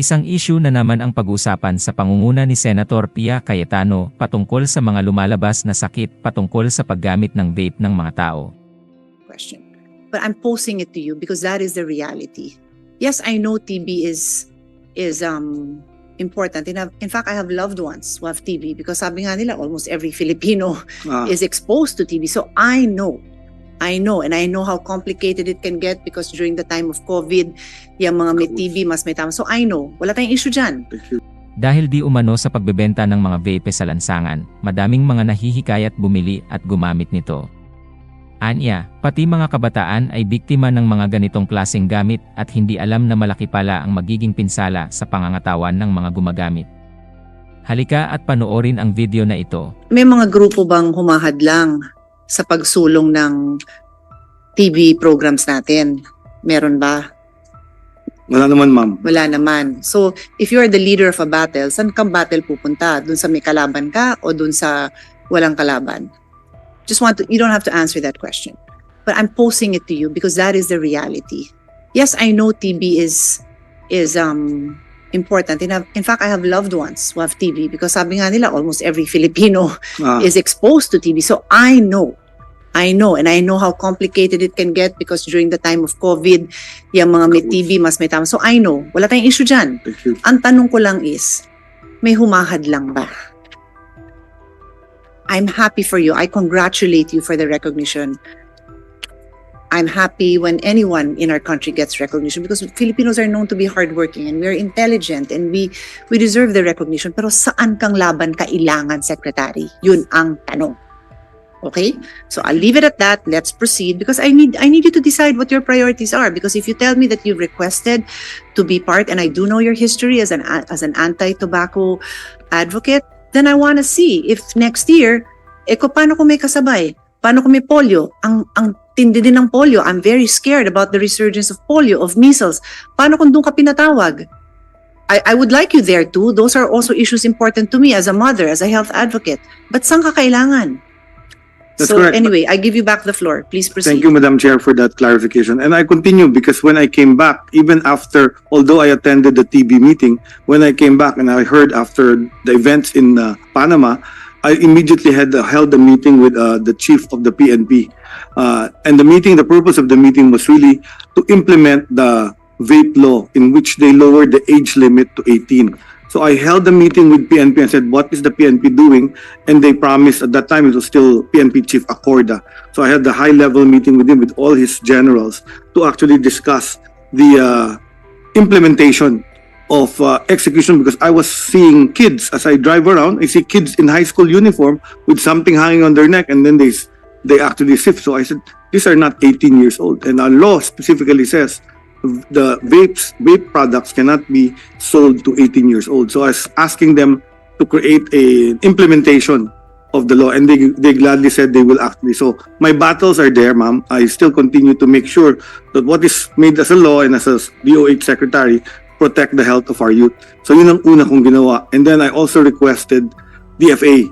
Isang issue na naman ang pag-usapan sa pangunguna ni Senator Cayetano patungkol sa mga lumalabas na sakit patungkol sa paggamit ng vape ng mga tao. Question. But I'm posing it to you because that is the reality. Yes, I know TB is important. In fact, I have loved ones who have TB because sabi nga nila almost every Filipino is exposed to TB. So I know, and I know how complicated it can get because during the time of COVID, yung mga may TB mas may tama. So I know, wala tayong issue dyan. Dahil di umano sa pagbebenta ng mga vape sa lansangan, madaming mga nahihikayat bumili at gumamit nito. Anya, pati mga kabataan ay biktima ng mga ganitong klaseng gamit at hindi alam na malaki pala ang magiging pinsala sa pangangatawan ng mga gumagamit. Halika at panoorin ang video na ito. May mga grupo bang humahadlang sa pagsulong ng TB programs natin? Meron ba? Wala naman, ma'am. Wala naman. So, if you are the leader of a battle, saan kang battle pupunta? Dun sa may kalaban ka o dun sa walang kalaban? You don't have to answer that question. But I'm posing it to you because that is the reality. Yes, I know TB is important. In fact, I have loved ones who have TB because sabi nga nila almost every Filipino is exposed to TB. So I know, and I know how complicated it can get because during the time of COVID, yung mga may TB mas may tama. So I know, wala tayong issue dyan. Ang tanong ko lang is, may humahad lang ba? I'm happy for you. I congratulate you for the recognition. I'm happy when anyone in our country gets recognition because Filipinos are known to be hardworking and we're intelligent and we deserve the recognition. Pero saan kang laban kailangan, Secretary? Yun ang tanong. Okay? So I'll leave it at that. Let's proceed because I need you to decide what your priorities are because if you tell me that you've requested to be part, and I do know your history as an anti-tobacco advocate, then I want to see if next year, paano kung may kasabay? Paano kung may polio? Ang tindi din ng polio. I'm very scared about the resurgence of polio, of measles. Paano kung doon ka pinatawag? I would like you there too. Those are also issues important to me as a mother, as a health advocate. But saan ka kailangan? That's so correct. Anyway, I give you back the floor. Please proceed. Thank you, Madam Chair, for that clarification. And I continue because when I came back, even after, although I attended the TB meeting, when I came back and I heard after the events in Panama, I immediately held a meeting with the chief of the PNP. And the purpose of the meeting was really to implement the vape law in which they lowered the age limit to 18. So I held a meeting with PNP and said, what is the PNP doing? And they promised, at that time it was still PNP Chief Acorda. So I had the high-level meeting with him, with all his generals, to actually discuss the implementation of execution, because I was seeing kids, as I drive around, I see kids in high school uniform with something hanging on their neck, and then they actually sift. So I said, these are not 18 years old. And our law specifically says, the vape products cannot be sold to 18 years old. So I was asking them to create a implementation of the law, and they gladly said they will actually. So my battles are there, ma'am. I still continue to make sure that what is made as a law and as a DOH secretary protect the health of our youth. So yun ang una kong ginawa. And then I also requested DFA,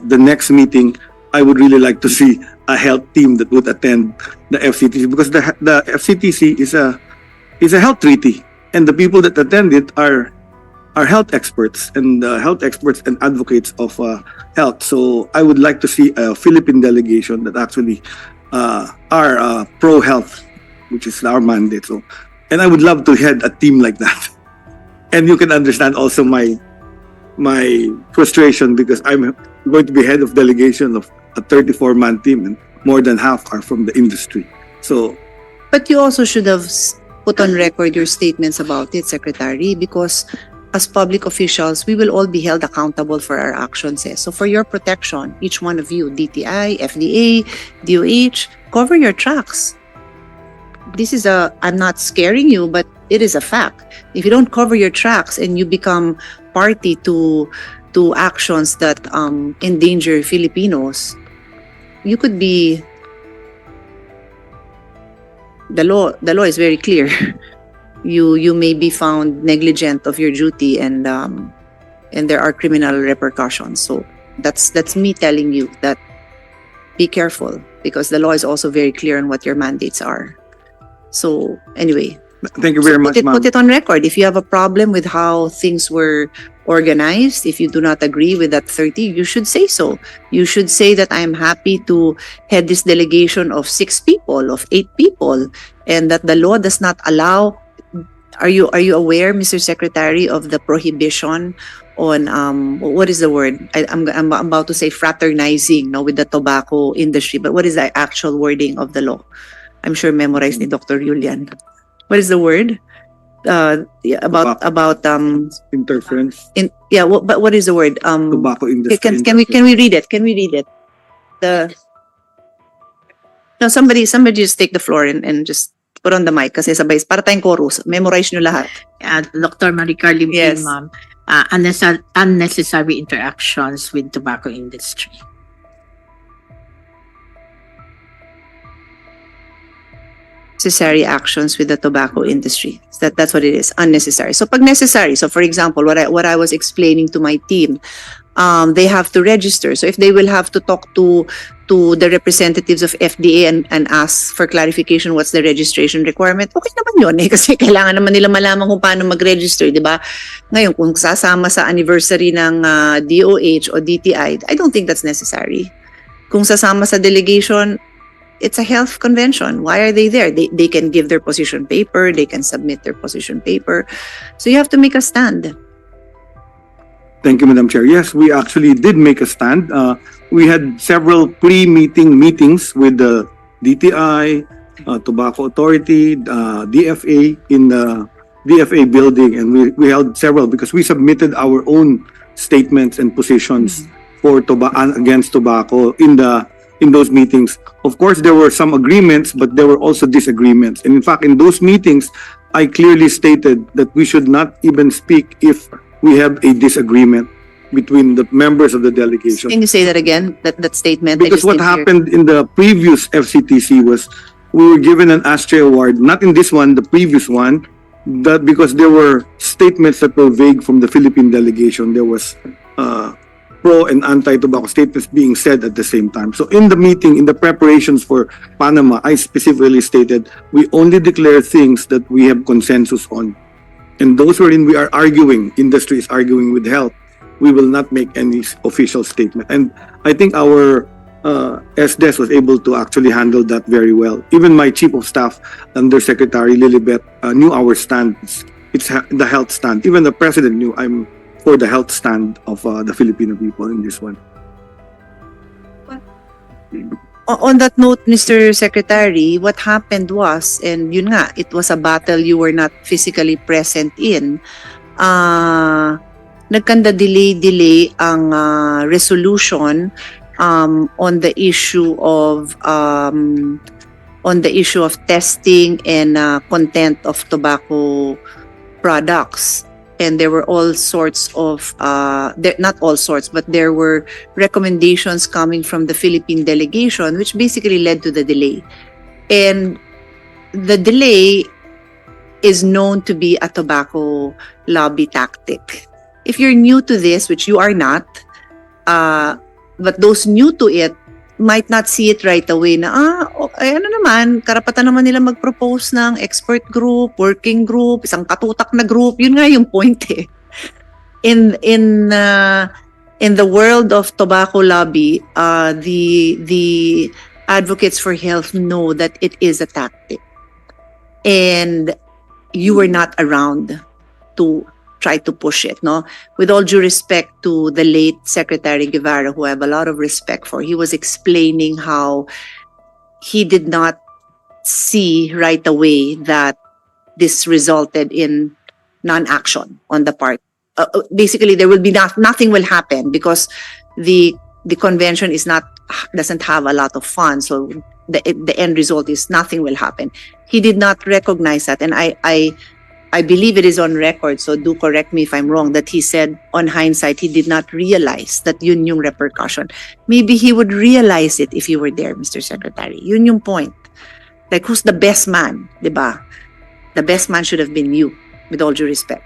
the next meeting, I would really like to see a health team that would attend the FCTC, because the FCTC is a health treaty, and the people that attend it are health experts and advocates of health. So I would like to see a Philippine delegation that actually are pro-health, which is our mandate. So, and I would love to head a team like that. And you can understand also my frustration because I'm going to be head of delegation of a 34-man team, and more than half are from the industry. So, but you also should have put on record your statements about it, Secretary, because as public officials, we will all be held accountable for our actions. So for your protection, each one of you, DTI, FDA, DOH, cover your tracks. I'm not scaring you, but it is a fact. If you don't cover your tracks and you become party to actions that endanger Filipinos, you could be. The law is very clear. You may be found negligent of your duty, and there are criminal repercussions. So that's me telling you that be careful, because the law is also very clear on what your mandates are. So anyway, Thank you very much, ma'am. Put it on record. If you have a problem with how things were organized, if you do not agree with that 30, you should say so. You should say that I am happy to head this delegation of 6 people, of 8 people, and that the law does not allow. Are you aware, Mr. Secretary, of the prohibition on what is the word? I'm about to say fraternizing, no, with the tobacco industry, but what is the actual wording of the law? I'm sure memorized ni Dr. Julian. What is the word? About Interference. But what is the word? Tobacco industry. Can we read it? Can we read it? No, somebody just take the floor and just put on the mic kasi sabay para tayong chorus. Memorize nyo lahat. Dr. Maricar Limpin, Yes. ma'am. Unnecessary interactions with tobacco industry. Necessary actions with the tobacco industry. That's what it is. Unnecessary. So pag necessary, so for example, what I was explaining to my team, they have to register. So if they will have to talk to the representatives of FDA and ask for clarification what's the registration requirement, okay naman yun eh, kasi kailangan naman nila malaman kung paano mag-register, di ba? Ngayon, kung sasama sa anniversary ng DOH o DTI, I don't think that's necessary. Kung sasama sa delegation, it's a health convention. Why are they there? They can give their position paper, they can submit their position paper. So you have to make a stand. Thank you, Madam Chair. Yes, we actually did make a stand. We had several pre-meeting meetings with the DTI, Tobacco Authority, DFA in the DFA building, and we held several because we submitted our own statements and positions for against tobacco in those meetings. Of course, there were some agreements, but there were also disagreements. And in fact, in those meetings, I clearly stated that we should not even speak if we have a disagreement between the members of the delegation. Can you say that again, that statement? Because what happened in the previous FCTC was we were given an ashtray award, not in this one, the previous one, that because there were statements that were vague from the Philippine delegation. There was pro and anti-tobacco statements being said at the same time. So in the meeting, in the preparations for Panama, I specifically stated we only declare things that we have consensus on. And those wherein we are arguing, industry is arguing with health, we will not make any official statement. And I think our SDS was able to actually handle that very well. Even my Chief of Staff, Undersecretary Lilibet, knew our stand. It's the health stand. Even the President knew I'm for the health stand of the Filipino people in this one. On that note, Mr. Secretary, what happened was, and yun nga, it was a battle you were not physically present in. Nagkanda delay ang resolution on the issue of testing and content of tobacco products. And there were all sorts of, not all sorts, but there were recommendations coming from the Philippine delegation, which basically led to the delay. And the delay is known to be a tobacco lobby tactic. If you're new to this, which you are not, but those new to it might not see it right away na, ano naman, karapatan naman nila mag-propose ng expert group, working group, isang katutak na group. Yun nga yung point eh. In the world of tobacco lobby, the advocates for health know that it is a tactic. And you were not around to try to push it, no? With all due respect to the late Secretary Guevara, who I have a lot of respect for, he was explaining how he did not see right away that this resulted in non-action on the part. Basically, there will be nothing will happen because the convention doesn't have a lot of funds, so the end result is nothing will happen. He did not recognize that, and I believe it is on record, so do correct me if I'm wrong, that he said on hindsight he did not realize that yun yung repercussion. Maybe he would realize it if you were there, Mr. Secretary. Yun yung point. Like, who's the best man, diba? The best man should have been you, with all due respect.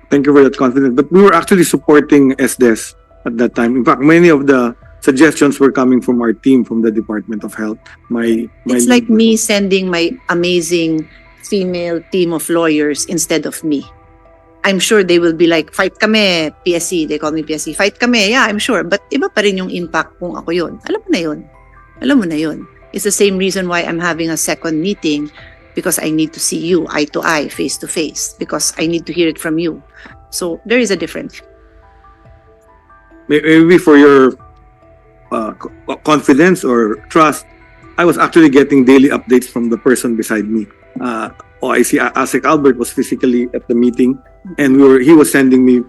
Thank you for that confidence. But we were actually supporting SDS at that time. In fact, many of the suggestions were coming from our team from the Department of Health. It's like me sending my amazing female team of lawyers instead of me. I'm sure they will be like, fight kami, PSC. They call me PSC. Fight kami. Yeah, I'm sure. But iba pa rin yung impact kung ako yun. Alam mo na yun. Alam mo na yun. It's the same reason why I'm having a second meeting, because I need to see you eye to eye, face to face, because I need to hear it from you. So there is a difference. Maybe for your confidence or trust, I was actually getting daily updates from the person beside me. OIC Asik Albert was physically at the meeting, and he was sending me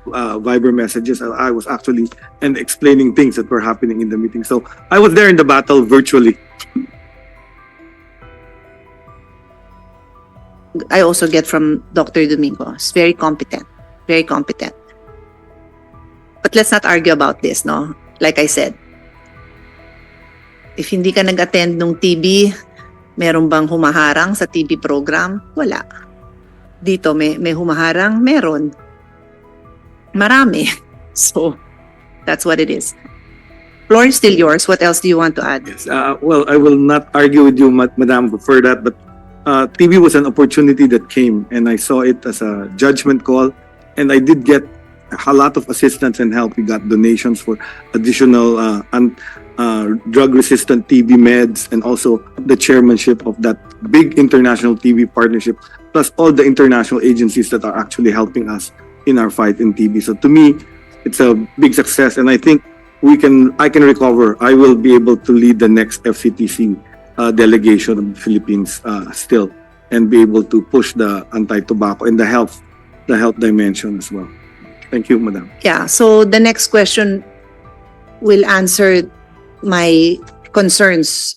Viber messages. I was actually and explaining things that were happening in the meeting. So I was there in the battle virtually. I also get from Dr. Domingo. He's very competent. Very competent. But let's not argue about this, no? Like I said, if hindi ka nag-attend nung TB, meron bang humaharang sa TB program? Wala. Dito, may humaharang? Meron. Marami. So, that's what it is. Floor is still yours. What else do you want to add? Yes. Well, I will not argue with you, Madam, for that, but TV was an opportunity that came, and I saw it as a judgment call, and I did get a lot of assistance and help. We got donations for additional drug-resistant TB meds, and also the chairmanship of that big international TB partnership, plus all the international agencies that are actually helping us in our fight in TB. So to me, it's a big success, and I think I can recover. I will be able to lead the next FCTC delegation of the Philippines still, and be able to push the anti-tobacco and the health dimension as well. Thank you, Madam. Yeah, so the next question will answer my concerns